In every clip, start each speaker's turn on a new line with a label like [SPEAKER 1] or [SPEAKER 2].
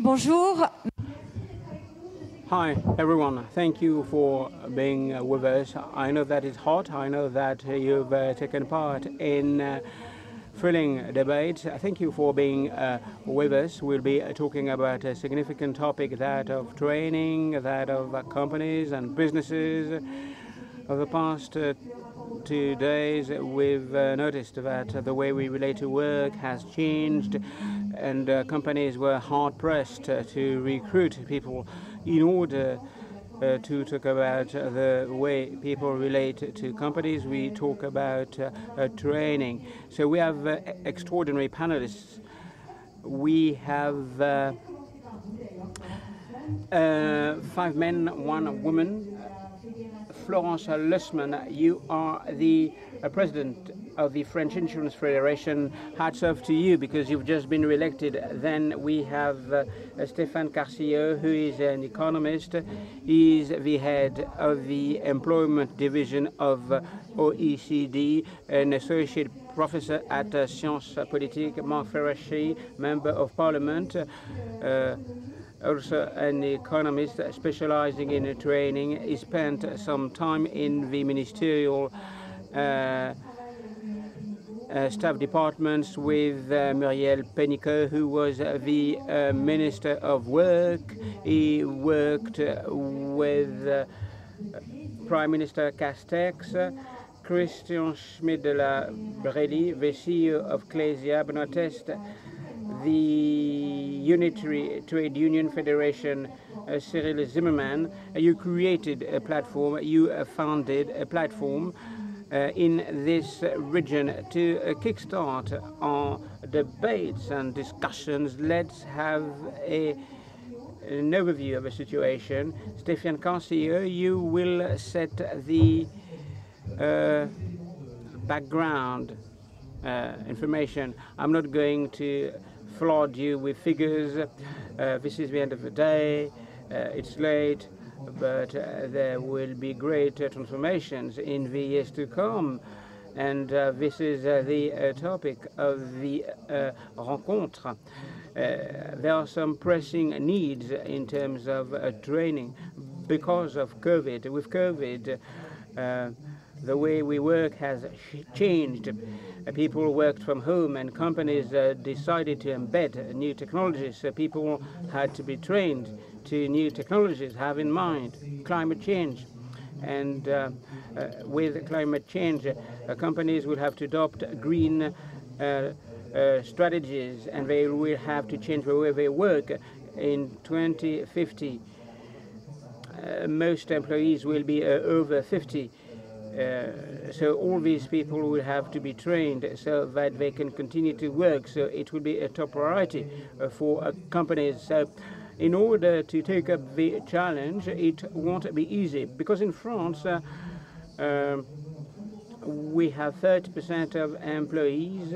[SPEAKER 1] Bonjour.
[SPEAKER 2] Hi, everyone. Thank you for being with us. I know that it's hot. I know that you've taken part in thrilling debates. Thank you for being with us. We'll be talking about a significant topic, that of training, that of companies and businesses. Over the past 2 days, we've noticed that the way we relate to work has changed, and companies were hard-pressed to recruit people. In order to talk about the way people relate to companies, we talk about training. So we have extraordinary panelists. We have 5 men, 1 woman. Florence LUSTMAN, you are the president of the French Insurance Federation. Hats off to you because you've just been re-elected. Then we have Stéphane CARCILLO, who is an economist. He's the head of the employment division of OECD, an associate professor at Sciences Politiques. Marc FERRACCI, member of parliament, also an economist specializing in training. He spent some time in the ministerial staff departments with Muriel Pénicaud, who was the Minister of Work. He worked with Prime Minister Castex. Christian Schmidt de la BRELIE, the CEO of Clésia. Benoit TESTE, the Unitary Trade Union Federation. Cyril ZIMMERMANN, you created a platform, you founded a platform in this region to kickstart our debates and discussions. Let's have an overview of the situation. Stéphane CARCILLO, you will set the background information. I'm not going to flood you with figures. This is the end of the day. It's late, but there will be great transformations in the years to come. And this is the topic of the Rencontres. There are some pressing needs in terms of training because of COVID. With COVID, the way we work has changed. People worked from home, and companies decided to embed new technologies. So people had to be trained to new technologies. Have in mind climate change. And with climate change, companies will have to adopt green strategies, and they will have to change the way they work. In 2050, most employees will be over 50. So all these people will have to be trained so that they can continue to work. So it will be a top priority for companies. So in order to take up the challenge, it won't be easy, because in France we have 30% of employees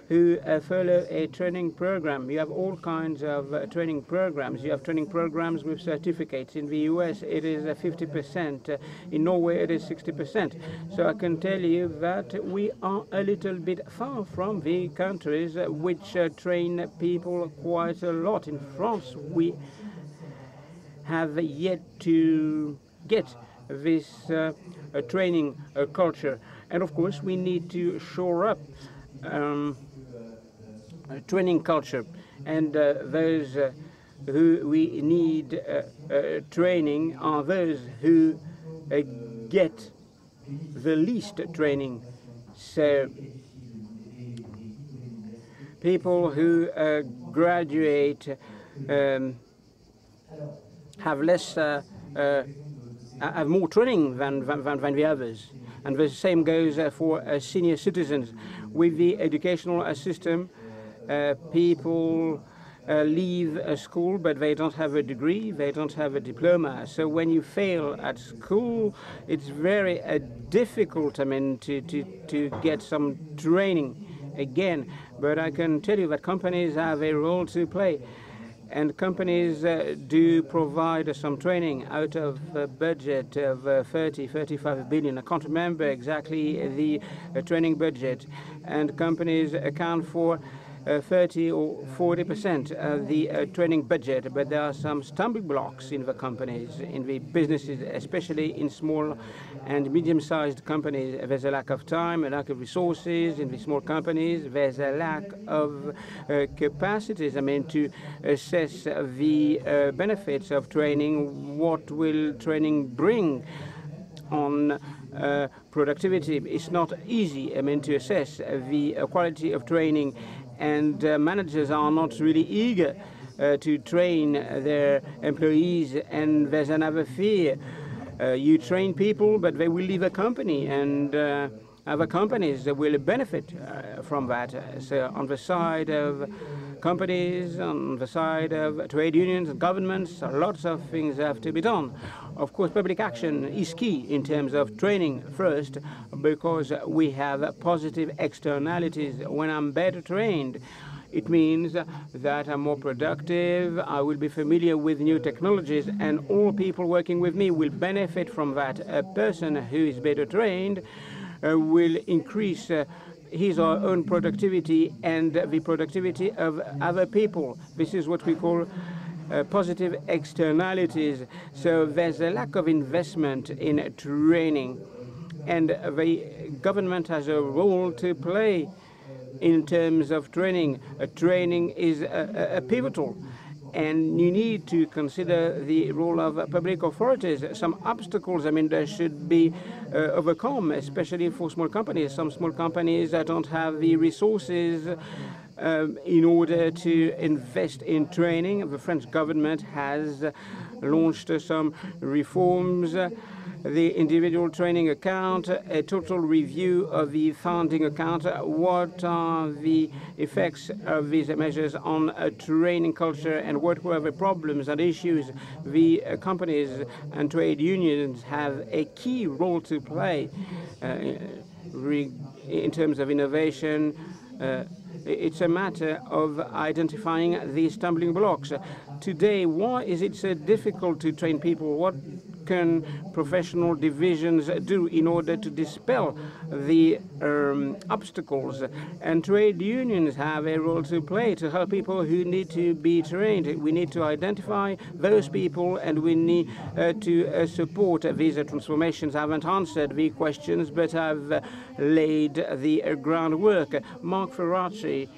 [SPEAKER 2] who follow a training program. You have all kinds of training programs. You have training programs with certificates. In the US, it is 50%. In Norway, it is 60%. So I can tell you that we are a little bit far from the countries which train people quite a lot. In France, we have yet to get this training culture. And of course, we need to shore up training culture. And those who we need training are those who get the least training. So people who graduate have less, have more training than the others. And the same goes for senior citizens. With the educational system, people leave school, but they don't have a degree, they don't have a diploma. So when you fail at school, it's very difficult, to get some training again. But I can tell you that companies have a role to play. And companies do provide some training out of a budget of 35 billion. I can't remember exactly the training budget. And companies account for 30 or 40% of the training budget, but there are some stumbling blocks in the companies, in the businesses, especially in small and medium-sized companies. There's a lack of time, a lack of resources in the small companies. There's a lack of capacities, to assess the benefits of training. What will training bring on productivity? It's not easy, to assess the quality of training, and managers are not really eager to train their employees. And there's another fear. You train people, but they will leave a company, and other companies will benefit from that. So on the side of companies, on the side of trade unions and governments, lots of things have to be done. Of course, public action is key in terms of training first, because we have positive externalities. When I'm better trained, it means that I'm more productive, I will be familiar with new technologies, and all people working with me will benefit from that. A person who is better trained will increase his or her own productivity and the productivity of other people. This is what we call positive externalities. So there's a lack of investment in training, and the government has a role to play in terms of training. Training is a pivotal, and you need to consider the role of public authorities. Some obstacles, they should be overcome, especially for small companies. Some small companies that don't have the resources in order to invest in training. The French government has launched some reforms. The individual training account, a total review of the founding account. What are the effects of these measures on a training culture, and what were the problems and issues? The companies and trade unions have a key role to play in terms of innovation. It's a matter of identifying these stumbling blocks. Today, why is it so difficult to train people? What can professional divisions do in order to dispel the obstacles? And trade unions have a role to play to help people who need to be trained. We need to identify those people, and we need to support these transformations. I haven't answered the questions, but I've laid the groundwork. Marc FERRACCI,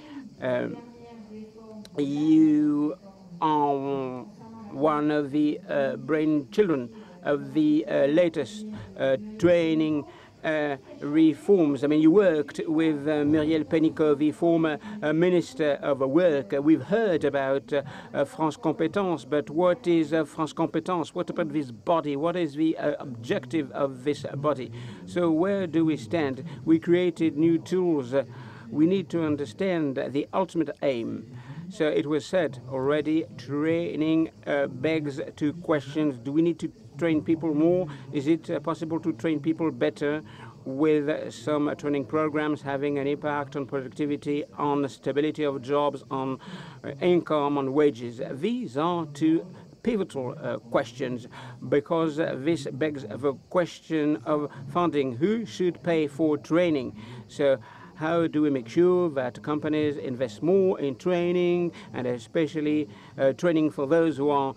[SPEAKER 2] you are one of the brainchildren of the latest training reforms. You worked with Muriel Pénicaud, the former Minister of Work. We've heard about France Compétences, but what is France Compétences? What about this body? What is the objective of this body? So where do we stand? We created new tools. We need to understand the ultimate aim. So it was said already, training begs two questions. Do we need to train people more? Is it possible to train people better with some training programs having an impact on productivity, on the stability of jobs, on income, on wages? These are two pivotal questions, because this begs the question of funding. Who should pay for training? So how do we make sure that companies invest more in training, and especially training for those who are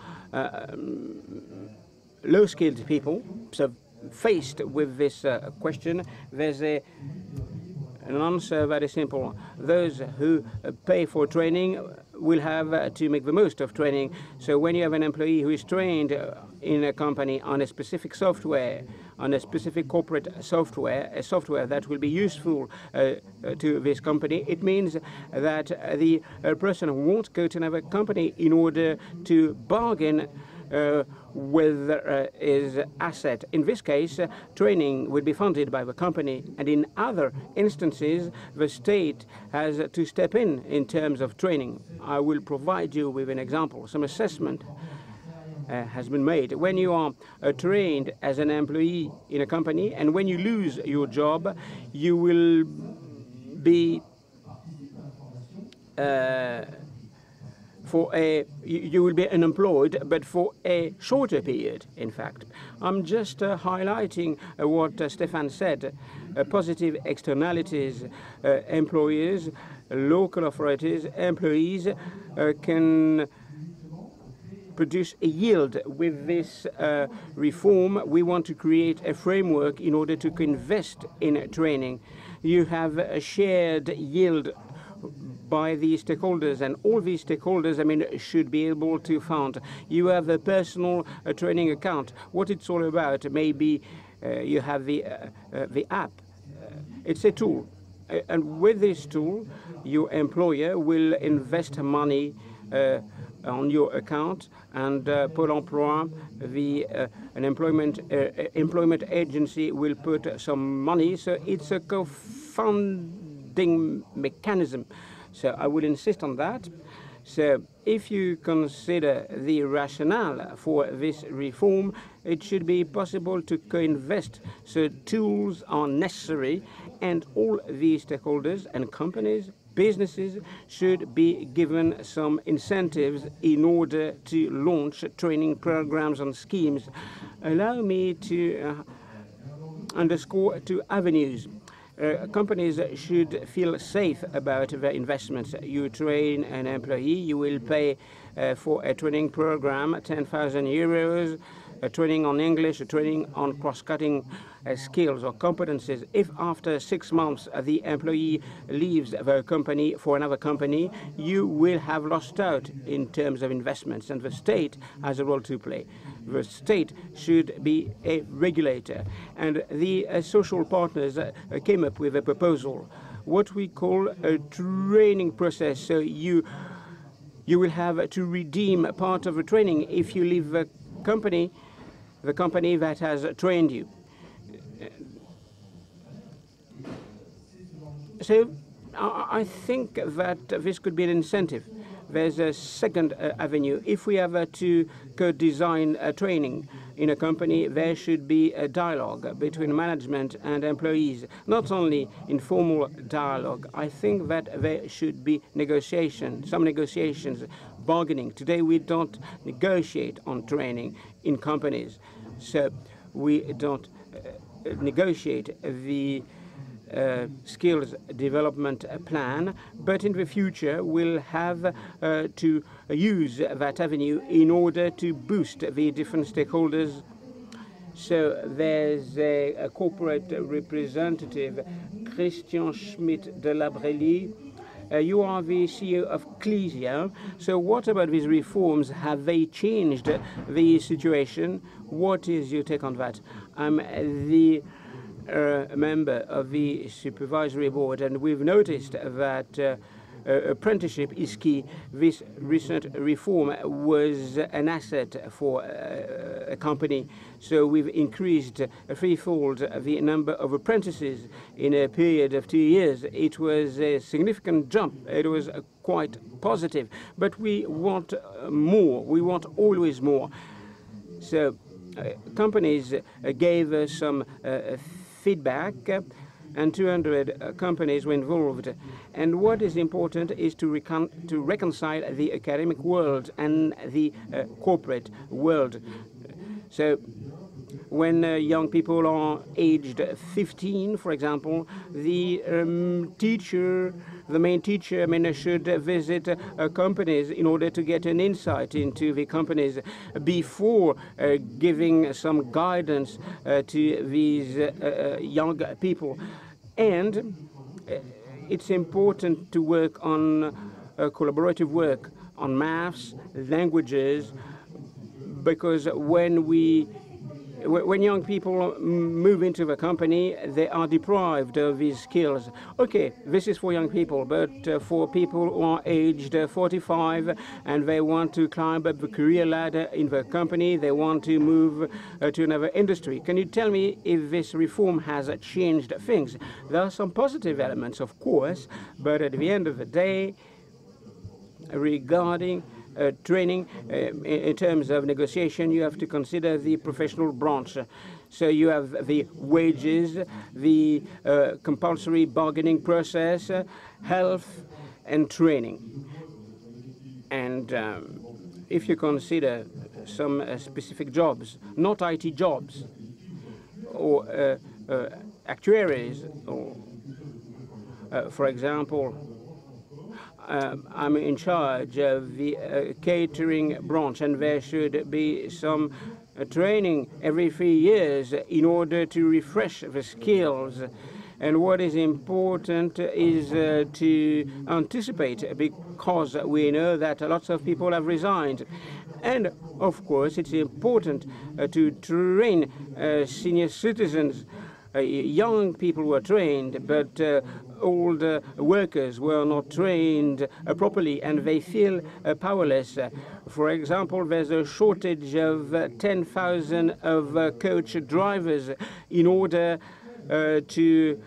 [SPEAKER 2] low-skilled people? So faced with this question, there's an answer very simple. Those who pay for training will have to make the most of training. So when you have an employee who is trained in a company on a specific software, on a specific corporate software, a software that will be useful to this company, it means that the person won't go to another company in order to bargain with his asset. In this case, training will be funded by the company, and in other instances, the state has to step in terms of training. I will provide you with an example. Some assessment has been made. When you are trained as an employee in a company, and when you lose your job, you will be you will be unemployed, but for a shorter period, in fact. I'm just highlighting what Stéphane said, positive externalities. Employers local authorities, employees can produce a yield. With this reform, we want to create a framework in order to invest in training. You have a shared yield by the stakeholders, and all these stakeholders, should be able to fund. You have a personal training account. What it's all about, maybe you have the app. It's a tool. And with this tool, your employer will invest money on your account, and Pôle emploi, an employment agency, will put some money. So it's a co-funding mechanism. So I will insist on that. So if you consider the rationale for this reform, it should be possible to co-invest. So tools are necessary, and all these stakeholders and companies, businesses, should be given some incentives in order to launch training programs and schemes. Allow me to underscore two avenues. Companies should feel safe about their investments. You train an employee, you will pay for a training program, 10,000 euros, a training on English, a training on cross-cutting skills or competencies. If after 6 months the employee leaves the company for another company, you will have lost out in terms of investments, and the state has a role to play. The state should be a regulator, and the social partners came up with a proposal, what we call a training process. So you will have to redeem part of the training if you leave the company that has trained you. So I think that this could be an incentive. There's a second avenue. If we have to co-design training in a company, there should be a dialogue between management and employees, not only informal dialogue. I think that there should be some negotiations, bargaining. Today we don't negotiate on training in companies. So we don't negotiate the skills development plan, but in the future we'll have to use that avenue in order to boost the different stakeholders. So there's a corporate representative, Christian Schmidt de la BRELIE. You are the CEO of Clesia. So what about these reforms? Have they changed the situation? What is your take on that? I'm the member of the supervisory board, and we've noticed that apprenticeship is key. This recent reform was an asset for a company. So we've increased threefold the number of apprentices in a period of 2 years. It was a significant jump. It was quite positive. But we want more. We want always more. So companies gave us some feedback, and 200 companies were involved. And what is important is to reconcile the academic world and the corporate world. So when young people are aged 15, for example, the main teacher should visit companies in order to get an insight into the companies before giving some guidance to these young people. And it's important to work on collaborative work on maths, languages, because when young people move into the company, they are deprived of these skills. Okay, this is for young people, but for people who are aged 45 and they want to climb up the career ladder in the company, they want to move to another industry. Can you tell me if this reform has changed things? There are some positive elements, of course, but at the end of the day, regarding training, in terms of negotiation, you have to consider the professional branch. So you have the wages, the compulsory bargaining process, health, and training. And if you consider some specific jobs, not IT jobs, or actuaries, or, for example, I'm in charge of the catering branch, and there should be some training every 3 years in order to refresh the skills. And what is important is to anticipate, because we know that lots of people have resigned. And of course, it's important to train senior citizens. Young people were trained, but old workers were not trained properly, and they feel powerless. For example, there's a shortage of 10,000 of coach drivers in order to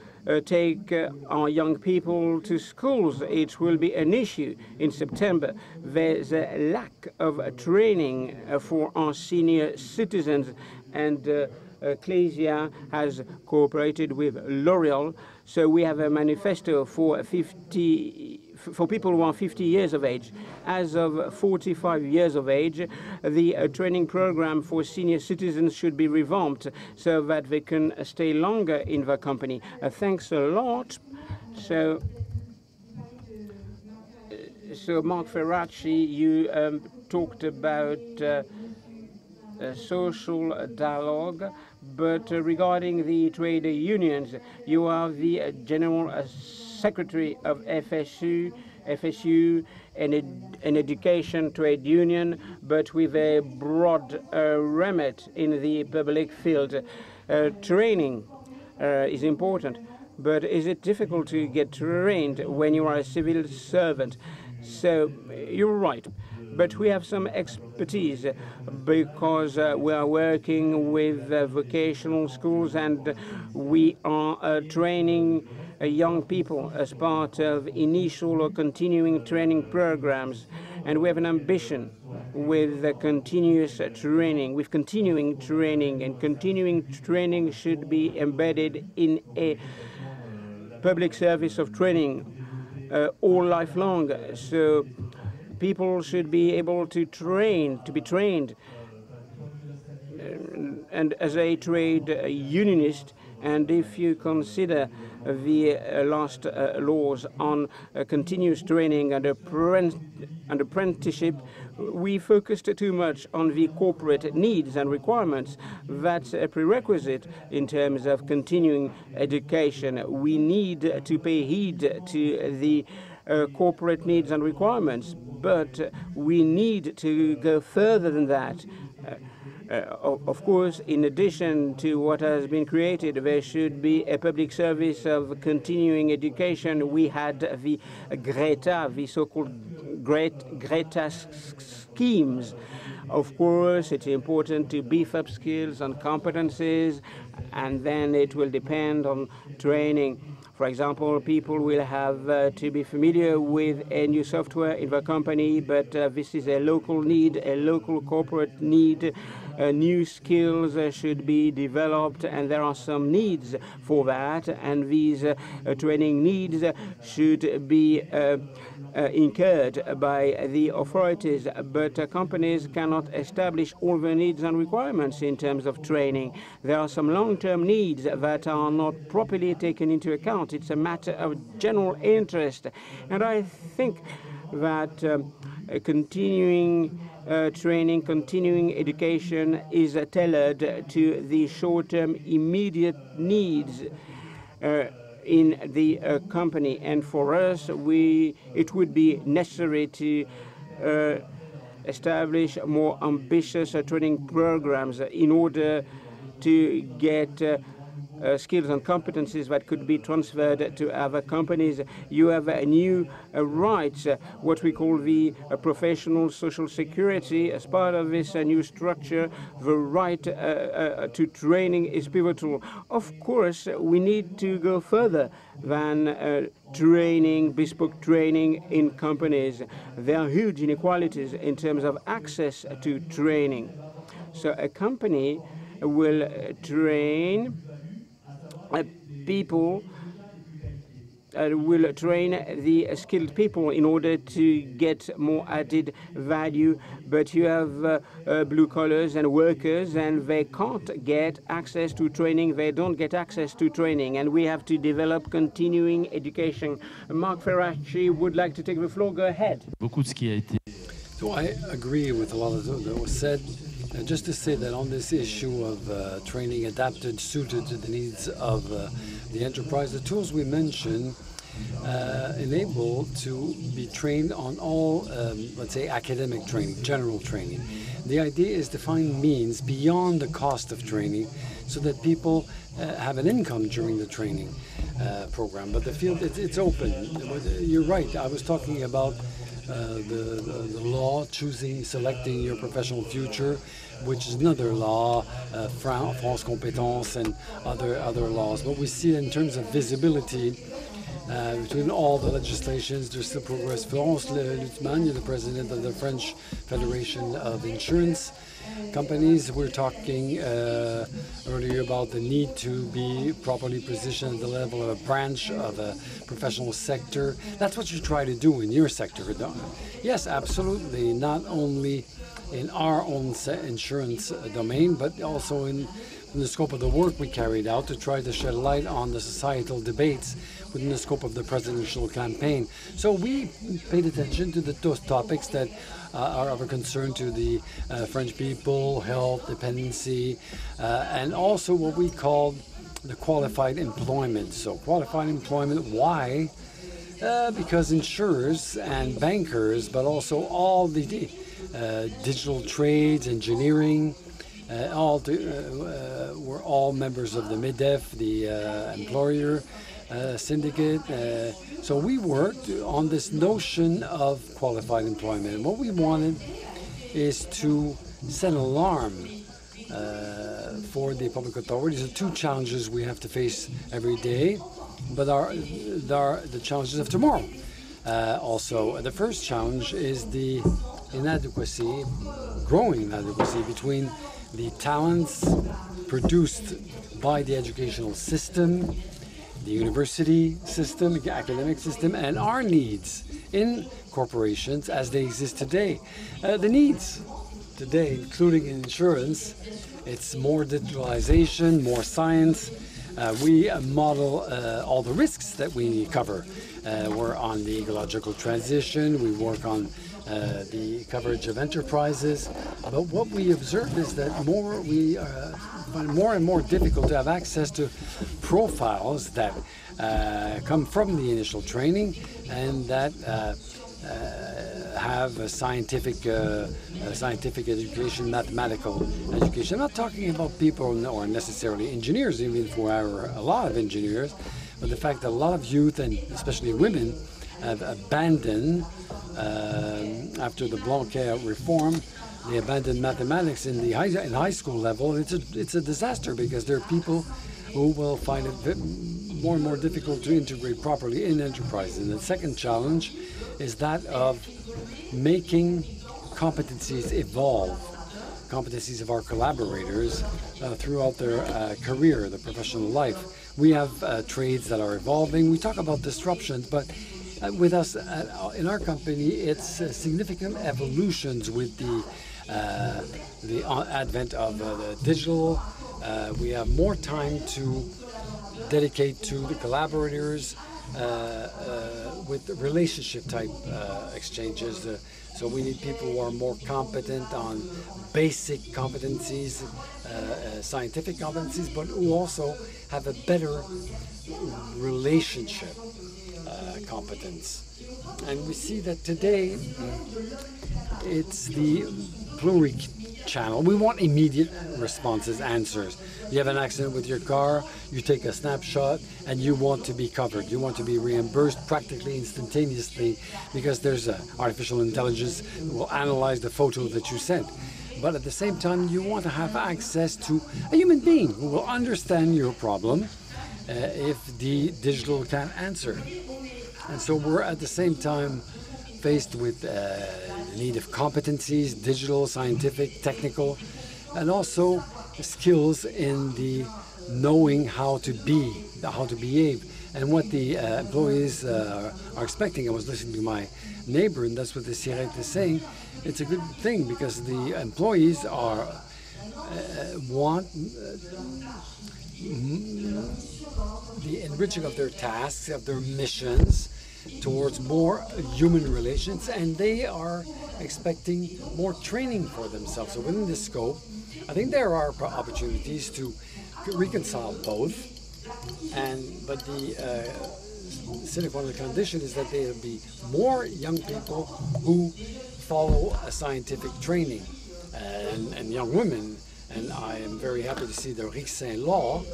[SPEAKER 2] take our young people to schools. It will be an issue in September. There's a lack of training for our senior citizens, and Ecclesia has cooperated with L'Oréal, so we have a manifesto for people who are 50 years of age. As of 45 years of age, the training program for senior citizens should be revamped so that they can stay longer in the company. Thanks a lot. So Marc FERRACCI, you talked about social dialogue, but regarding the trade unions, you are the General Secretary of FSU, an education trade union, but with a broad remit in the public field. Training is important, but is it difficult to get trained when you are a civil servant? So you're right. But we have some expertise because we are working with vocational schools, and we are training young people as part of initial or continuing training programs. And we have an ambition with continuous training, with continuing training, and continuing training should be embedded in a public service of training all lifelong. So people should be able to be trained. And as a trade unionist, and if you consider the last laws on continuous training and apprenticeship, we focused too much on the corporate needs and requirements. That's a prerequisite in terms of continuing education. We need to pay heed to the corporate needs and requirements, but we need to go further than that. Of course, in addition to what has been created, there should be a public service of continuing education. We had the Greta, the so-called Greta schemes. Of course, it's important to beef up skills and competencies, and then it will depend on training. For example, people will have to be familiar with a new software in the company, but this is a local need, a local corporate need. New skills should be developed, and there are some needs for that, and these training needs should be incurred by the authorities, but companies cannot establish all the needs and requirements in terms of training. There are some long-term needs that are not properly taken into account. It's a matter of general interest, and I think that continuing training, continuing education is tailored to the short-term immediate needs in the company. And for us, it would be necessary to establish more ambitious training programs in order to get skills and competencies that could be transferred to other companies. You have new rights, what we call the professional social security. As part of this new structure, the right to training is pivotal. Of course, we need to go further than training, bespoke training in companies. There are huge inequalities in terms of access to training. So a company will train people will train the skilled people in order to get more added value. But you have blue collars and workers, and they can't get access to training. They don't get access to training, and we have to develop continuing education. Marc FERRACCI would like to take the floor. Go ahead.
[SPEAKER 1] So I agree with a lot of that was said. Just to say that on this issue of training adapted, suited to the needs of the enterprise, the tools we mentioned enable to be trained on all, let's say, academic training, general training. The idea is to find means beyond the cost of training so that people have an income during the training program. But the field, it's open. You're right. I was talking about the law, selecting your professional future, which is another law, France Compétences and other laws. But we see in terms of visibility between all the legislations, there's still progress. Florence LUSTMAN, you're the president of the French Federation of Insurance Companies. We're talking earlier about the need to be properly positioned at the level of a branch of a professional sector. That's what you try to do in your sector. Yes, absolutely. Not only in our own insurance domain, but also in the scope of the work we carried out to try to shed light on the societal debates within the scope of the presidential campaign. So we paid attention to those topics that are of a concern to the French people, health, dependency, and also what we call the qualified employment. So qualified employment, why? Because insurers and bankers, but also all the digital trades, engineering, we're all members of the MEDEF, the employer syndicate. So we worked on this notion of qualified employment. And what we wanted is to set an alarm for the public authorities. The two challenges we have to face every day, but are the challenges of tomorrow. Also, the first challenge is the inadequacy, growing inadequacy between the talents produced by the educational system, the university system, the academic system, and our needs in corporations as they exist today. The needs today, including in insurance, it's more digitalization, more science. We model all the risks that we cover. We're on the ecological transition, we work on the coverage of enterprises, but what we observe is that we find more and more difficult to have access to profiles that come from the initial training and that have a scientific education, mathematical education. I'm not talking about people who are necessarily engineers, even if there are a lot of engineers, but the fact that a lot of youth, and especially women, have abandoned, after the Blanquer reform, they abandoned mathematics in the high school level. It's a disaster because there are people who will find it more and more difficult to integrate properly in enterprises. And the second challenge is that of making competencies evolve, competencies of our collaborators throughout their career, their professional life. We have trades that are evolving. We talk about disruptions, but with us in our company, it's significant evolutions with the advent of the digital. We have more time to dedicate to the collaborators with relationship type exchanges. So we need people who are more competent on basic competencies, scientific competencies, but who also have a better relationship competence. And we see that today it's the pluri-channel. We want immediate responses, answers. You have an accident with your car, you take a snapshot, and you want to be covered. You want to be reimbursed practically instantaneously because there's artificial intelligence that will analyze the photo that you sent. But at the same time, you want to have access to a human being who will understand your problem if the digital can't answer. And so we're at the same time faced with the need of competencies, digital, scientific, technical, and also skills in the knowing how to be, how to behave. And what the employees are expecting, I was listening to my neighbor, and that's what the CIRET is saying, it's a good thing because the employees are want the enriching of their tasks, of their missions towards more human relations, and they are expecting more training for themselves. So within this scope, I think there are opportunities to reconcile both, but the sine qua non condition is that there will be more young people who follow a scientific training, and young women. And I am very happy to see the Rixin law,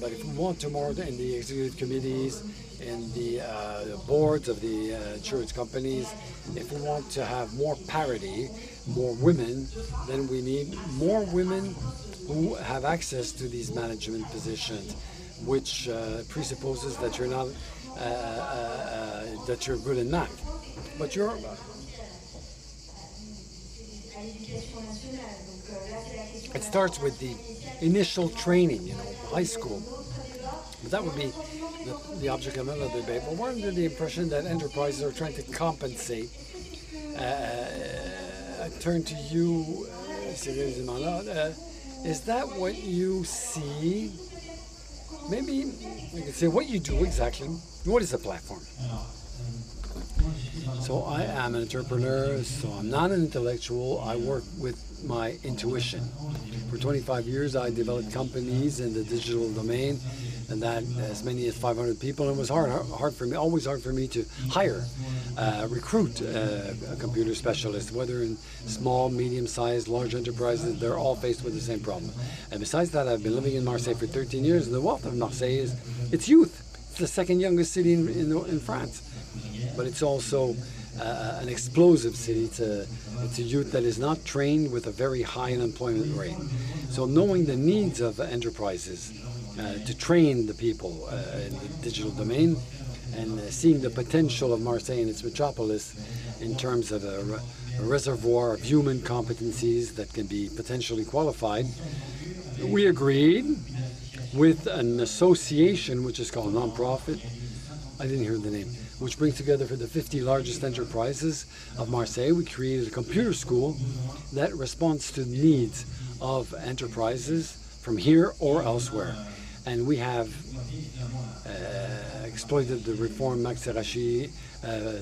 [SPEAKER 1] but if we want to more in the executive committees, in the boards of the insurance companies, if we want to have more parity, more women, then we need more women who have access to these management positions, which presupposes that you're not that you're good in math, but you're. It starts with the initial training, you know, high school. But that would be the object of another debate. But we're under the impression that enterprises are trying to compensate. I turn to you, Cyril ZIMMERMANN. Is that what you see? Maybe I could say what you do exactly. What is the platform? So I am an entrepreneur, so I'm not an intellectual. I work with my intuition. For 25 years, I developed companies in the digital domain, and that as many as 500 people. And it was hard for me, always hard for me to hire, recruit a computer specialist, whether in small, medium-sized, large enterprises. They're all faced with the same problem. And besides that, I've been living in Marseille for 13 years, and the wealth of Marseille is its youth. It's the second youngest city in France. But it's also an explosive city. It's a youth that is not trained with a very high unemployment rate. So knowing the needs of enterprises to train the people in the digital domain, and seeing the potential of Marseille and its metropolis in terms of a reservoir of human competencies that can be potentially qualified, we agreed with an association which is called non-profit. I didn't hear the name. Which brings together for the 50 largest enterprises of Marseille. We created a computer school that responds to the needs of enterprises from here or elsewhere. And we have exploited the reform Marc FERRACCI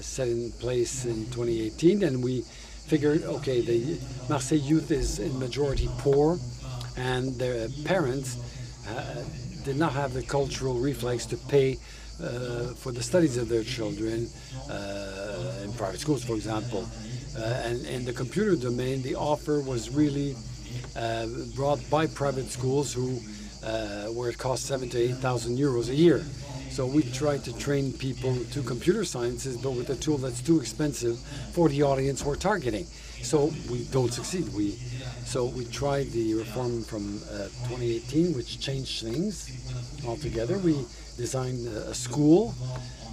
[SPEAKER 1] set in place in 2018, and we figured, okay, the Marseille youth is in majority poor, and their parents did not have the cultural reflex to pay for the studies of their children in private schools, for example. And in the computer domain, the offer was really brought by private schools where it costs 7,000 to 8,000 euros a year. So we try to train people to computer sciences, but with a tool that's too expensive for the audience we're targeting. So we don't succeed. So we tried the reform from 2018, which changed things altogether. We designed a school,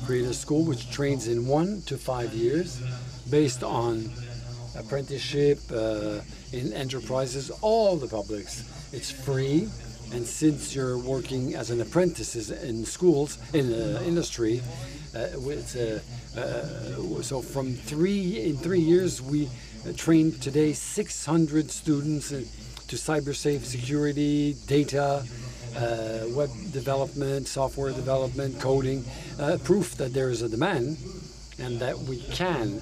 [SPEAKER 1] created a school which trains in 1 to 5 years based on apprenticeship in enterprises, all the publics. It's free, and since you're working as an apprentice in schools, in industry, so from 3 years we trained today 600 students to cyber-safe security, data, web development, software development, coding, proof that there is a demand and that we can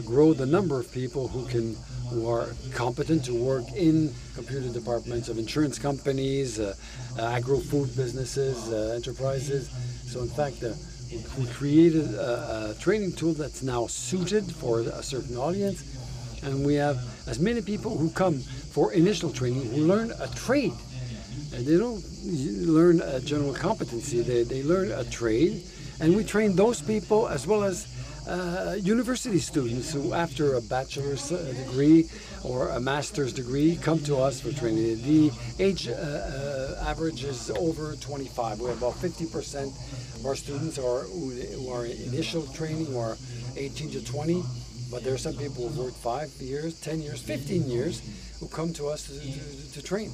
[SPEAKER 1] grow the number of people who are competent to work in computer departments of insurance companies, agro-food businesses, enterprises. So in fact, we created a training tool that's now suited for a certain audience, and we have as many people who come for initial training who learn a trade. And they don't learn a general competency, they learn a trade, and we train those people as well as university students who, after a bachelor's degree or a master's degree, come to us for training. The age average is over 25. We have about 50% of our students who are in initial training, who are 18 to 20, But there are some people who've worked 5 years, 10 years, 15 years, who come to us to train.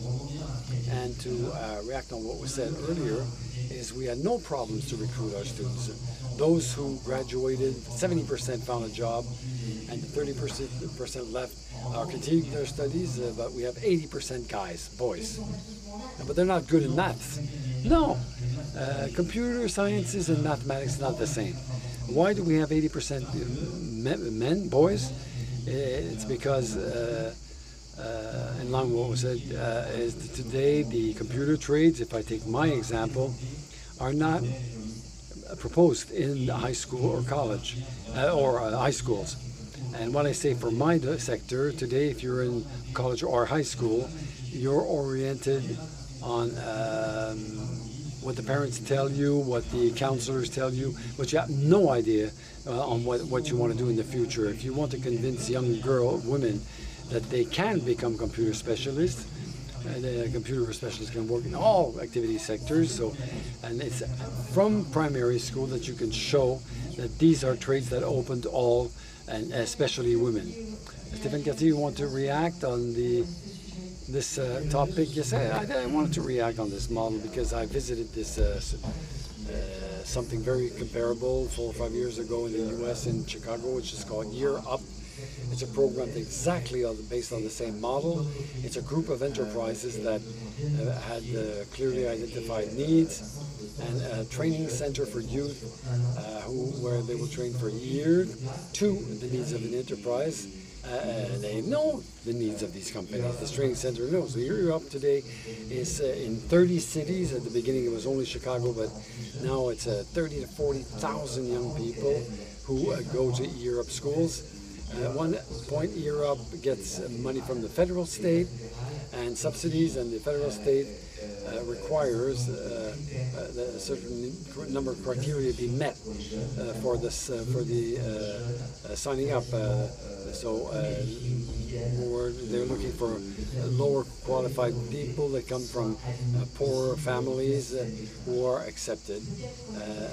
[SPEAKER 1] And to react on what was said earlier, is we had no problems to recruit our students. Those who graduated, 70% found a job, and 30% left are continuing their studies, but we have 80% guys, boys. But they're not good in maths. No, computer sciences and mathematics are not the same. Why do we have 80% men, boys? It's because, in line with what was said, is that today the computer trades, if I take my example, are not proposed in high school or college, or high schools. And when I say for my sector, today if you're in college or high school, you're oriented on what the parents tell you, what the counselors tell you, but you have no idea on what you want to do in the future. If you want to convince young women that they can become computer specialists, the computer specialists can work in all activity sectors. And it's from primary school that you can show that these are trades that open to all, and especially women. Stéphane CARCILLO, you want to react on this topic? Yes, I wanted to react on this model because I visited this something very comparable 4 or 5 years ago in the U.S. in Chicago, which is called Year Up. It's a program exactly based on the same model. It's a group of enterprises that had clearly identified needs, and a training center for youth where they will train for a year to the needs of an enterprise. They know the needs of these companies. This training center knows. So Year Up today is in 30 cities. At the beginning it was only Chicago, but now it's 30 to 40,000 young people who go to Year Up schools. At one point, Year Up gets money from the federal state and subsidies, and the federal state requires a certain number of criteria be met for this for the signing up. They're looking for lower qualified people that come from poorer families who are accepted,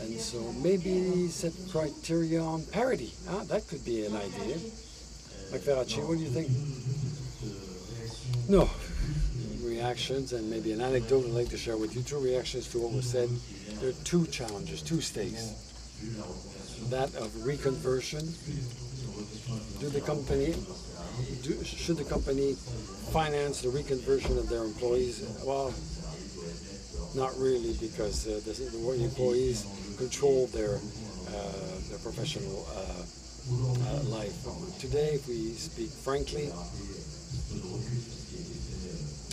[SPEAKER 1] and so maybe set criteria on parity. That could be an idea. Marc FERRACCI, what do you think? No. Reactions and maybe an anecdote I'd like to share with you. 2 reactions to what was said. There are 2 challenges, 2 stakes. That of reconversion. Should the company finance the reconversion of their employees? Well, not really, because the employees control their professional life. Today, if we speak frankly,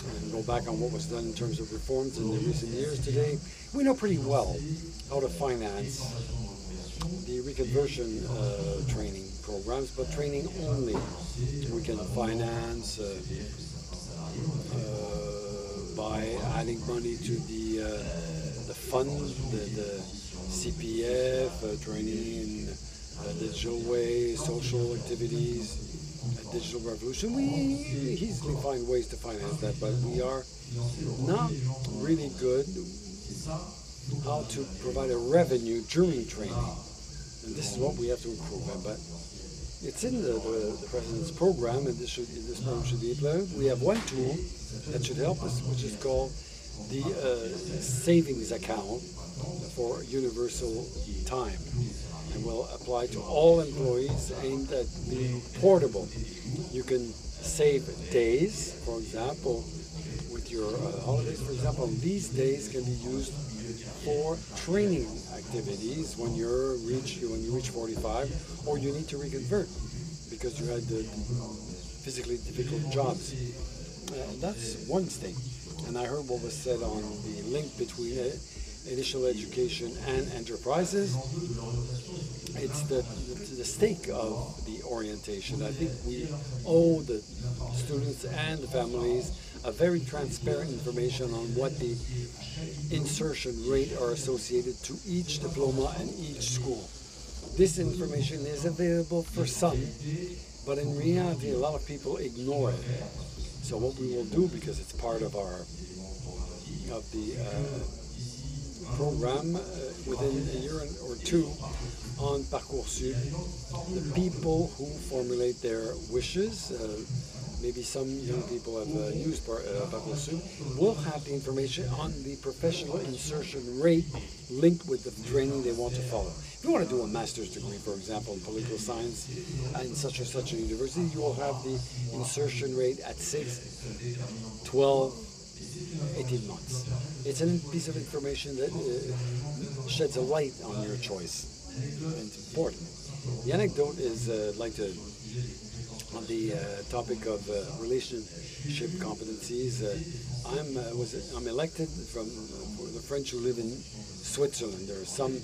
[SPEAKER 1] and go back on what was done in terms of reforms in the recent years today, we know pretty well how to finance the reconversion training programs, but training only. We can finance by adding money to the fund, the CPF, training in digital ways, social activities, digital revolution. We easily find ways to finance that, but we are not really good how to provide a revenue during training. And this is what we have to improve on. But it's in the President's program, and this program should be implemented. We have one tool that should help us, which is called the savings account for universal time, and will apply to all employees, aimed at being portable. You can save days, for example, with your holidays. For example, these days can be used for training activities when you reach 45, or you need to reconvert because you had physically difficult jobs. That's one thing. And I heard what was said on the link between initial education and enterprises. It's the stake of the orientation. I think we owe the students and the families a very transparent information on what the insertion rate are associated to each diploma and each school. This information is available for some, but in reality a lot of people ignore it. So what we will do, because it's part of program within a year or two on Parcoursup. The people who formulate their wishes, maybe some young people have used Parcoursup, will have the information on the professional insertion rate linked with the training they want to follow. If you want to do a master's degree, for example, in political science in such or such a university, you will have the insertion rate at 6, 12, 18 months. It's a piece of information that sheds a light on your choice. And it's important. The anecdote is on the topic of relationship competencies. I'm elected for the French who live in Switzerland. There are some.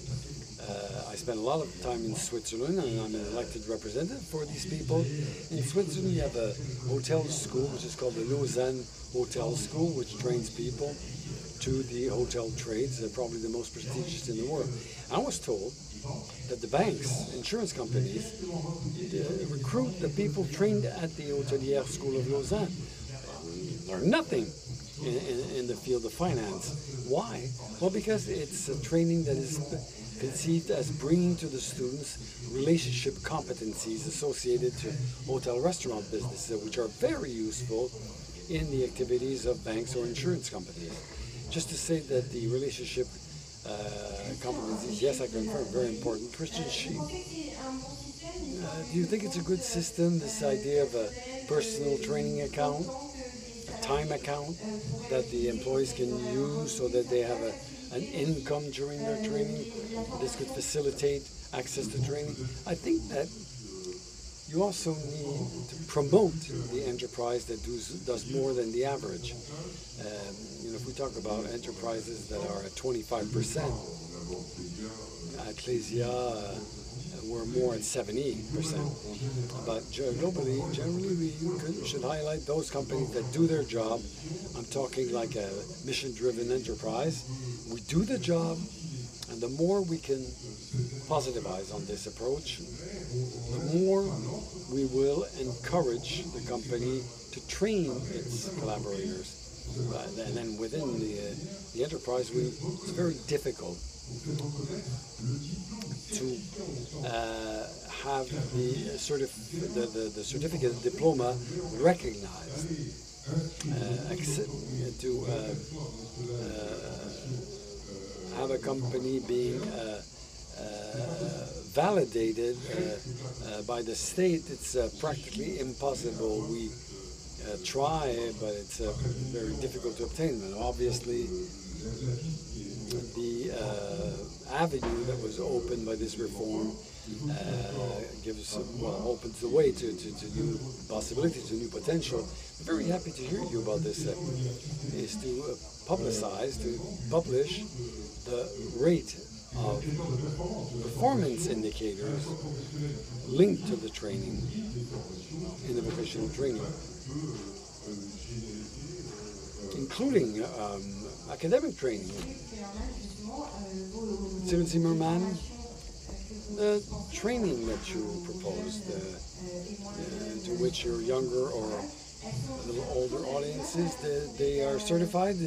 [SPEAKER 1] I spent a lot of time in Switzerland, and I'm an elected representative for these people. In Switzerland, you have a hotel school, which is called the Lausanne Hotel School, which trains people to the hotel trades. They're probably the most prestigious in the world. I was told that the banks, insurance companies, recruit the people trained at the Hotelier School of Lausanne. Learn nothing in the field of finance. Why? Well, because it's a training that is conceived as bringing to the students relationship competencies associated to hotel restaurant businesses, which are very useful in the activities of banks or insurance companies. Just to say that the relationship competencies, yes, I confirm, very important. Christian Sheep, do you think it's a good system, this idea of a personal training account, a time account that the employees can use so that they have an income during their training? This could facilitate access to training. I think that you also need to promote the enterprise that does more than the average. If we talk about enterprises that are at 25%, Ecclesia we're more at 70%. But globally, generally, we should highlight those companies that do their job. I'm talking like a mission-driven enterprise. We do the job, and the more we can positivize on this approach, the more we will encourage the company to train its collaborators. And then within the enterprise, it's very difficult to have the certificate diploma recognized, to have a company being validated by the state. It's practically impossible. We try, but it's very difficult to obtain. And obviously, the avenue that was opened by this reform opens the way to new possibilities, to new potential. I'm very happy to hear you about this. Is to publicize, to publish the rate of performance indicators linked to the training in the vocational training, including academic training. Cyril ZIMMERMANN, the training that you proposed, to which your younger or a little older audiences, they are certified? Do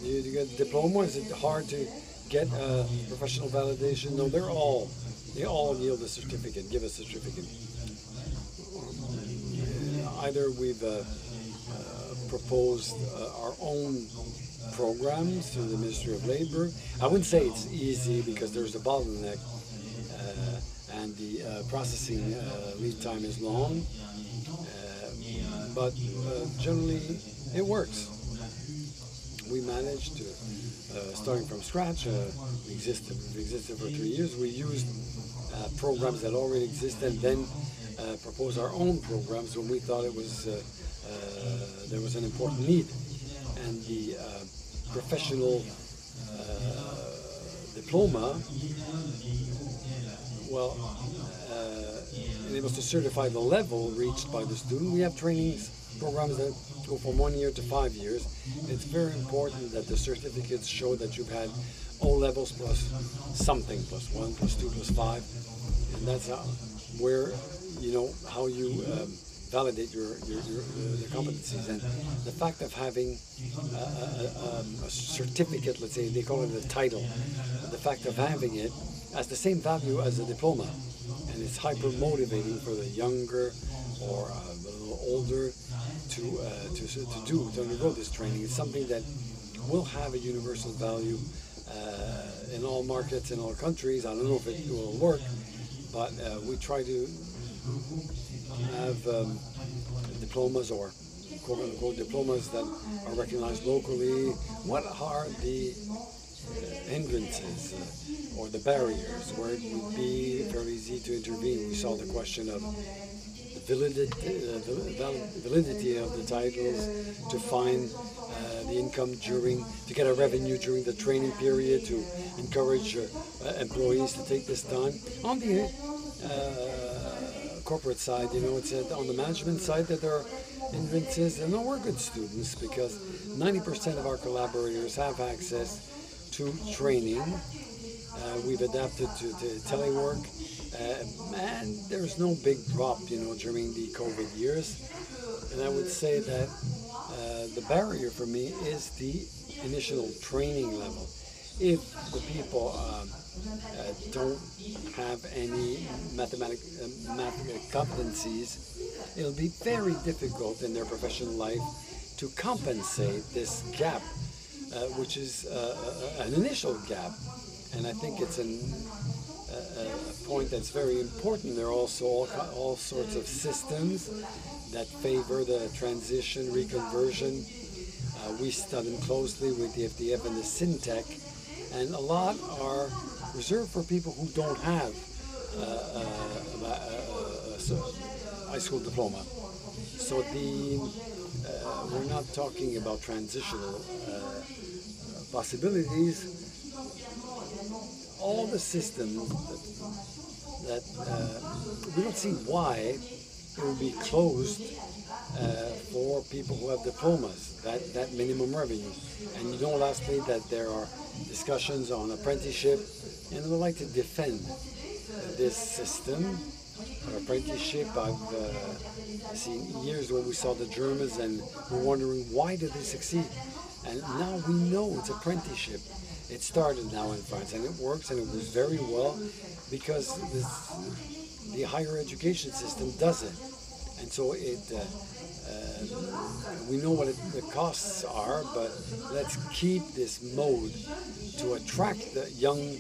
[SPEAKER 1] you get a diploma? Is it hard to get professional validation? No, they all yield a certificate, give a certificate. Either we've proposed our own programs through the Ministry of Labor. I wouldn't say it's easy because there's a bottleneck and the processing lead time is long, but generally it works. We managed to, starting from scratch, we existed for 3 years. We used programs that already existed and then proposed our own programs when we thought it was there was an important need. And the professional diploma, enables to certify the level reached by the student. We have trainings programs that go from 1 year to 5 years. It's very important that the certificates show that you've had O levels plus something, +1, +2, +5, and that's how you validate your competencies. And the fact of having a certificate, let's say, they call it a title, the fact of having it has the same value as a diploma. And it's hyper motivating for the younger or a little older to undergo this training. It's something that will have a universal value in all markets, in all countries. I don't know if it will work, but we try to have diplomas, or quote-unquote diplomas, that are recognized locally. What are the hindrances or the barriers where it would be fairly easy to intervene? We saw the question of the validity of the titles, to find the income to get a revenue during the training period, to encourage employees to take this time. On the corporate side, it's on the management side that there are hindrances, and we're good students because 90% of our collaborators have access to training. We've adapted to telework, and there's no big drop, during the COVID years. And I would say that the barrier for me is the initial training level. If the people don't have any mathematical competencies, it'll be very difficult in their professional life to compensate this gap, which is an initial gap. And I think it's a point that's very important. There are also all sorts of systems that favor the transition, reconversion. We study them closely with the FDF and the SCHMIDT, and a lot are reserved for people who don't have a high school diploma. So we're not talking about transitional possibilities. All the systems that we don't see why it will be closed for people who have diplomas, that minimum revenue. And lastly, that there are discussions on apprenticeship, and I would like to defend this system. Apprenticeship, I've seen years when we saw the Germans and we're wondering why did they succeed, and now we know it's apprenticeship. It started now in France, and it works, and it works very well because the higher education system does it. And so we know what the costs are, but let's keep this mode to attract the young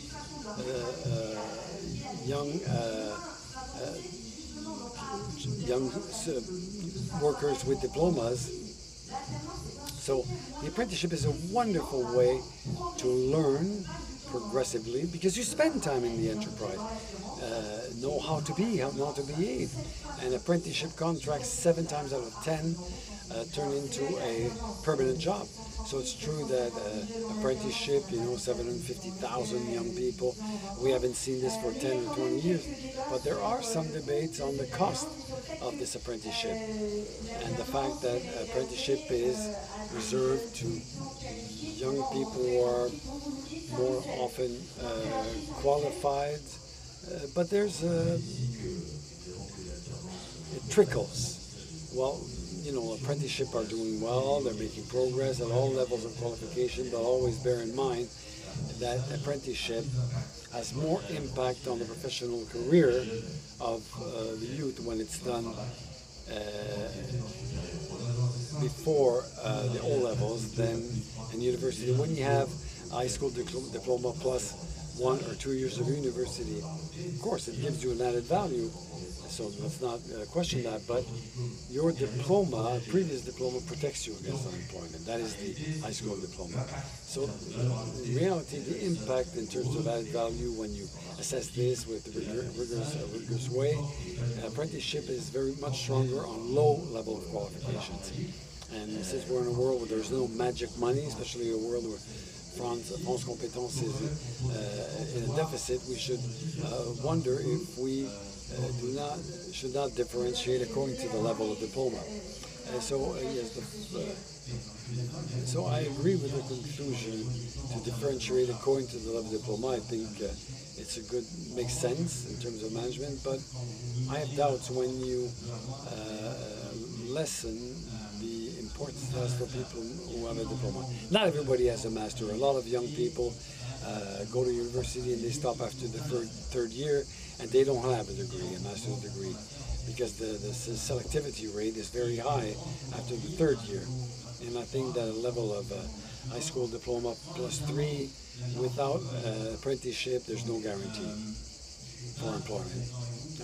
[SPEAKER 1] workers with diplomas. So the apprenticeship is a wonderful way to learn progressively, because you spend time in the enterprise, know how to behave. And apprenticeship contracts 7 times out of 10 turn into a permanent job. So it's true that apprenticeship, 750,000 young people, we haven't seen this for 10 or 20 years, but there are some debates on the cost of this apprenticeship, and the fact that apprenticeship is reserved to young people who are more often qualified, but there's it trickles. Well, apprenticeship are doing well, they're making progress at all levels of qualification, but always bear in mind that apprenticeship has more impact on the professional career of the youth when it's done before the O levels than in university. When you have high school diploma plus 1 or 2 years of university, of course it gives you an added value, so let's not question that, but your diploma, previous diploma, protects you against unemployment. That is the high school diploma. So in reality, the impact in terms of added value, when you assess this with a rigorous way, apprenticeship is very much stronger on low level of qualifications. And since we're in a world where there's no magic money, especially a world where France compétence is in a deficit, we should wonder if we should not differentiate according to the level of diploma. So I agree with the conclusion to differentiate according to the level of diploma. I think makes sense in terms of management, but I have doubts when you lessen the importance it has for people who have a diploma. Not everybody has a master. A lot of young people go to university and they stop after the third year and they don't have a degree, a master's degree, because the selectivity rate is very high after the third year. And I think that a level of high school diploma +3 without apprenticeship, there's no guarantee for employment.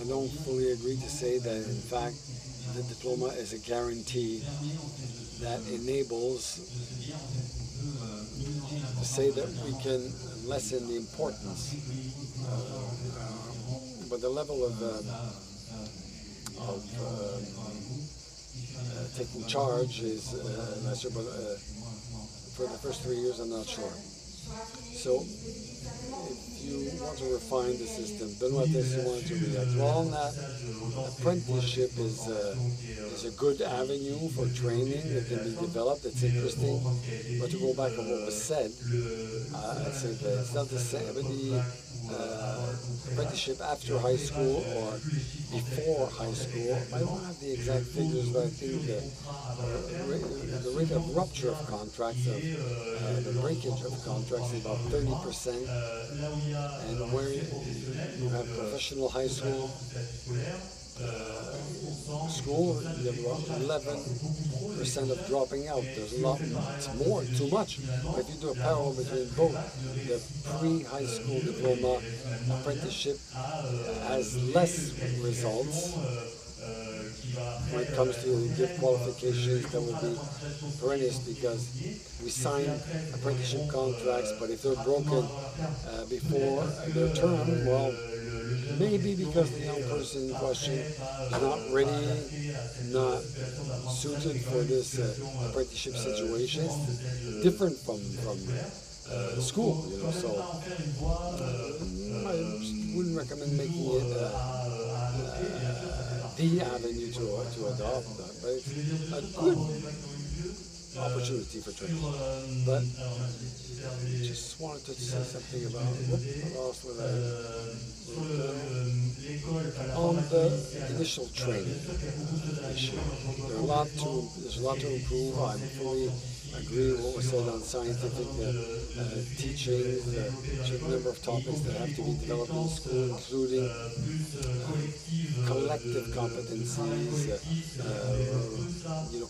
[SPEAKER 1] I don't fully agree to say that, in fact, the diploma is a guarantee that enables to say that we can lessen the importance, but the level of taking charge is lesser, but for the first 3 years I'm not sure. So if you want to refine the system, Benoit TESTE wanted to react. Well, on that, apprenticeship is a good avenue for training that can be developed. It's interesting, but to go back on what was said, I'd say that it's not the same. But the apprenticeship after high school or before high school, I don't have the exact figures, but I think the rate of rupture of contracts, the breakage of contracts is about 30%, and where you have professional high school, you have about 11% of dropping out. There's a lot, it's more, too much. But if you do a parallel between both, the pre-high school diploma apprenticeship has less results when it comes to give qualifications that will be perennial, because we sign apprenticeship contracts, but if they're broken before their term, well, maybe because the young person in question is not ready, not suited for this apprenticeship situation. It's different from school, you know. So I wouldn't recommend making it the avenue to adopt that, but it's a good opportunity for training. But just wanted to say something about what else would on the initial training issue. There's a lot to improve. I fully agree with what was said on scientific teaching, a certain number of topics that have to be developed in school, including collective competencies,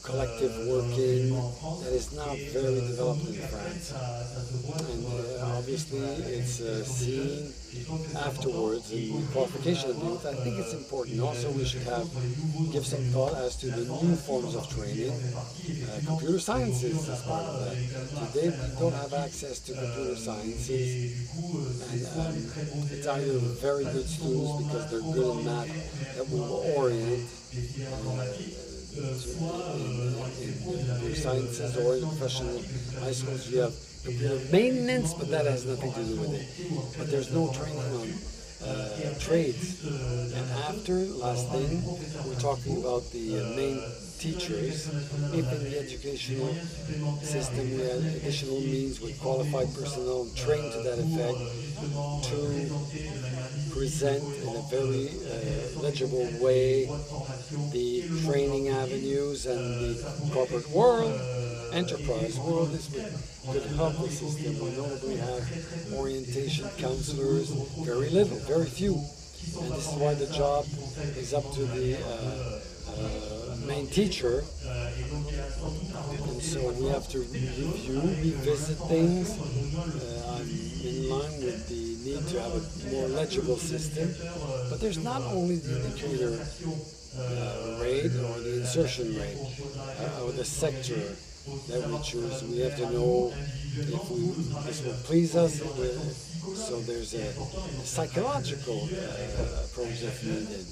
[SPEAKER 1] collective working, that is not very developed in France. And obviously it's seen afterwards in the qualification of youth. I think it's important. Also, we should give some thought as to the new forms of training. Computer sciences is part of that. Today we don't have access to computer sciences, and it's either very good students because they're good in math that will orient in computer sciences, or in professional high schools you have computer maintenance, but that has nothing to do with it. But there's no training on trades. And after, last thing, we're talking about the main teachers. If in the educational system we had additional means with qualified personnel trained to that effect to present in a very legible way the training avenues and the corporate world, enterprise world, this could help the system. We notably have orientation counselors, very little, very few. And this is why the job is up to the main teacher. And so we have to revisit things. I'm in line with the need to have a more legible system. But there's not only the indicator rate or the insertion rate or the sector that we choose. We have to know if this will please us. So there's a psychological approach that's needed.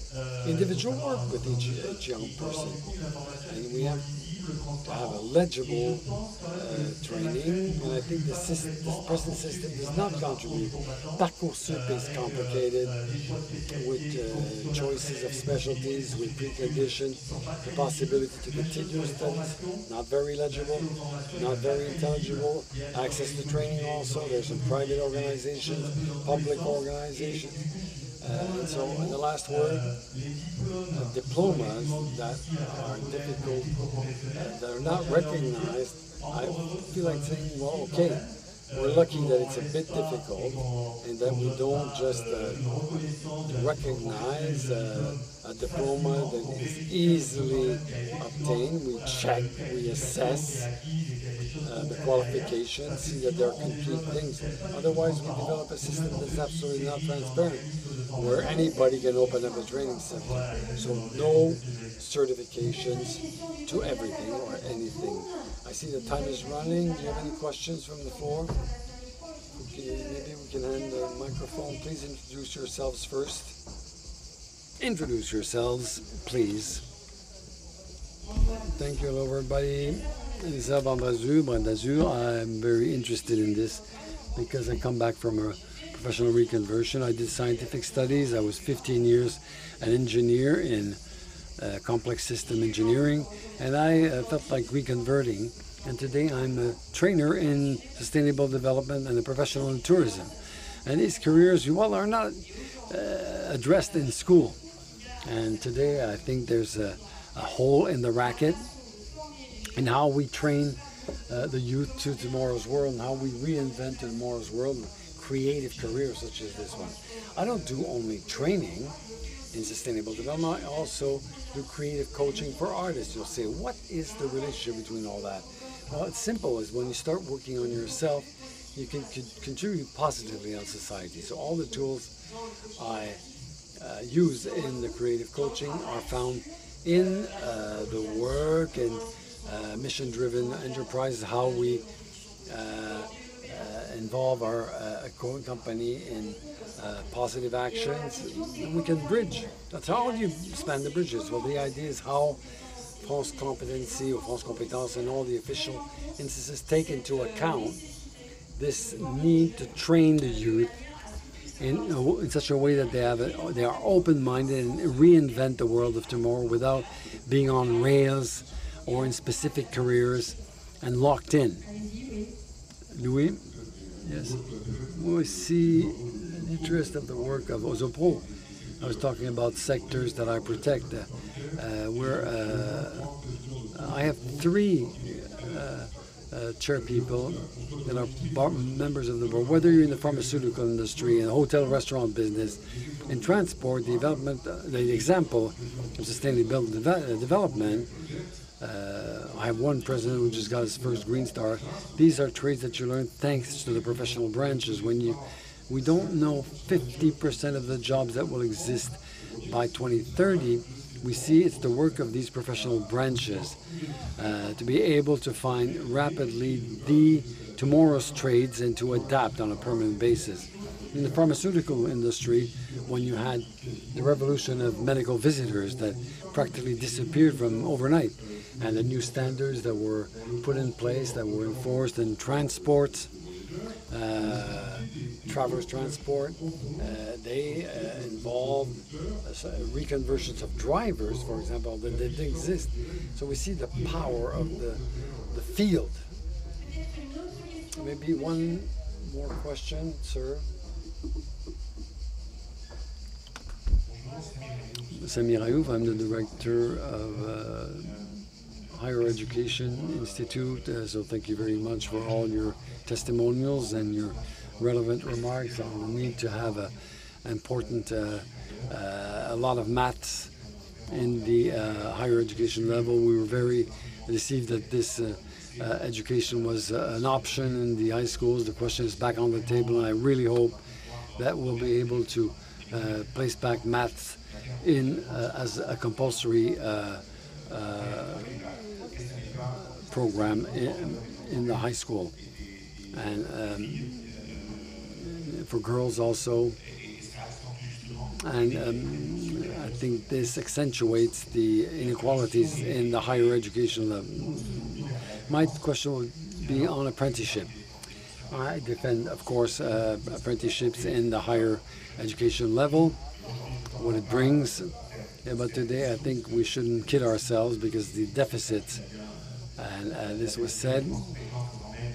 [SPEAKER 1] Individual work with each young person. And we have to have a legible training, and I think the present system does not contribute. Parcoursup is complicated with choices of specialties, with precondition, the possibility to continue studies, not very legible, not very intelligible. Access to training also, there's some private organizations, public organizations. So in the last word, diplomas that are difficult, that are not recognized, I feel like saying, well, okay, we're lucky that it's a bit difficult and that we don't just recognize a diploma that is easily obtained. We check, we assess the qualifications, see that they're complete things. Otherwise, we develop a system that's absolutely not transparent, where anybody can open up a training center. So no certifications to everything or anything. I see the time is running. Do you have any questions from the floor? Okay, maybe we can hand the microphone. Please introduce yourselves first. Introduce yourselves, please. Thank you, hello everybody. Lisa Brandazur. I'm very interested in this because I come back from a professional reconversion. I did scientific studies. I was 15 years an engineer in complex system engineering, and I felt like reconverting. And today I'm a trainer in sustainable development and a professional in tourism. And these careers, well, are not addressed in school. And today I think there's a hole in the racket in how we train the youth to tomorrow's world and how we reinvent tomorrow's world, creative careers such as this one. I don't do only training in sustainable development, I also do creative coaching for artists. You'll say, what is the relationship between all that? Well, it's simple. Is when you start working on yourself, you can contribute positively on society. So all the tools I use in the creative coaching are found in the work and mission-driven enterprise, how we involve our company in positive actions. We can bridge. That's how you span the bridges. Well, the idea is how France Competency or France Compétence and all the official instances take into account this need to train the youth in such a way that they are open-minded and reinvent the world of tomorrow without being on rails or in specific careers and locked in. Louis? Yes. We see the interest of the work of Osopro. I was talking about sectors that I protect. I have 3 chair people that are members of the board, whether you're in the pharmaceutical industry, in the hotel restaurant business, in transport, development, the example of sustainable development. I have one president who just got his first Green Star. These are trades that you learn thanks to the professional branches. We don't know 50% of the jobs that will exist by 2030. We see it's the work of these professional branches to be able to find rapidly tomorrow's trades and to adapt on a permanent basis. In the pharmaceutical industry, when you had the revolution of medical visitors that practically disappeared from overnight, and the new standards that were put in place, that were enforced in transport, travelers transport, they involve reconversions of drivers, for example, that didn't exist. So we see the power of the field. Maybe one more question, sir. Samir Ayoub, I'm the director of Higher Education Institute, so thank you very much for all your testimonials and your relevant remarks on the need to have a lot of maths in the higher education level. We were very deceived that this education was an option in the high schools. The question is back on the table, and I really hope that we'll be able to place back maths in as a compulsory program in the high school, and for girls also. And I think this accentuates the inequalities in the higher education level. My question would be on apprenticeship. I defend, of course, apprenticeships in the higher education level, what it brings. But today I think we shouldn't kid ourselves, because the deficit, and this was said,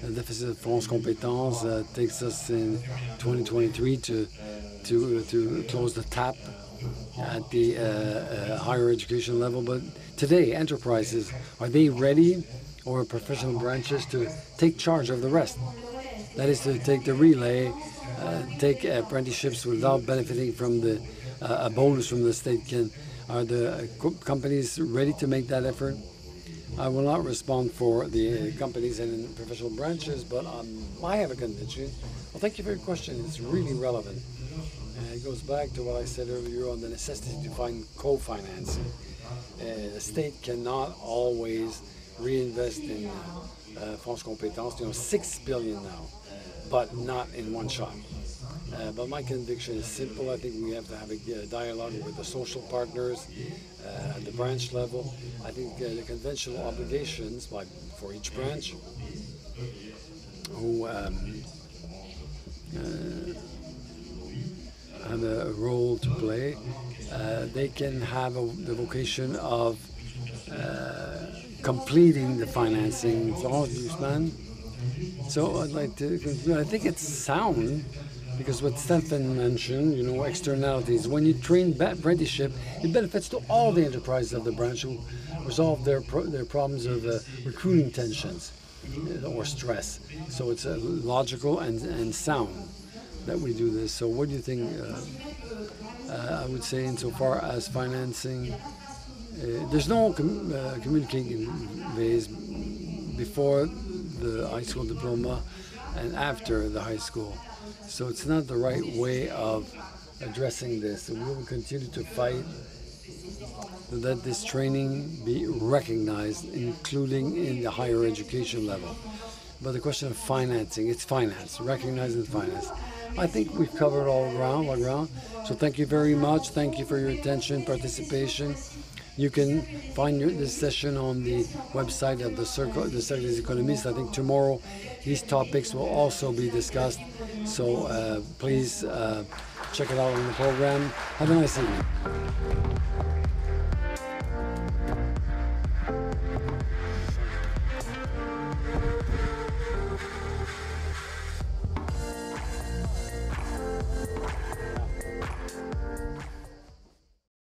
[SPEAKER 1] the deficit of France Compétence takes us in 2023 to to close the tap at the higher education level. But today, enterprises, are they ready, or professional branches, to take charge of the rest? That is to take the relay, take apprenticeships without benefiting from the a bonus from the state. Are the companies ready to make that effort? I will not respond for the companies and professional branches, but I have a conviction. Well, thank you for your question. It's really relevant. And it goes back to what I said earlier on the necessity to find co-financing. The state cannot always reinvest in France Compétences, 6 billion now, but not in one shot. But my conviction is simple. I think we have to have a dialogue with the social partners at the branch level. I think the conventional obligations for each branch who have a role to play, they can have the vocation of completing the financing. Florence LUSTMAN. So I'd like to conclude. I think it's sound, because what Stéphane mentioned, externalities. When you train apprenticeship, it benefits to all the enterprises of the branch who resolve their problems of recruiting tensions or stress. So it's logical and sound that we do this. So what do you think? I would say insofar as financing, there's no communicating ways before the high school diploma and after the high school. So it's not the right way of addressing this. And we will continue to fight that this training be recognized, including in the higher education level. But the question of financing, it's finance, recognizing finance. I think we've covered all ground. So thank you very much. Thank you for your attention, participation. You can find this session on the website of the Cercle des Économistes. I think tomorrow these topics will also be discussed. So please check it out on the program. Have a nice evening.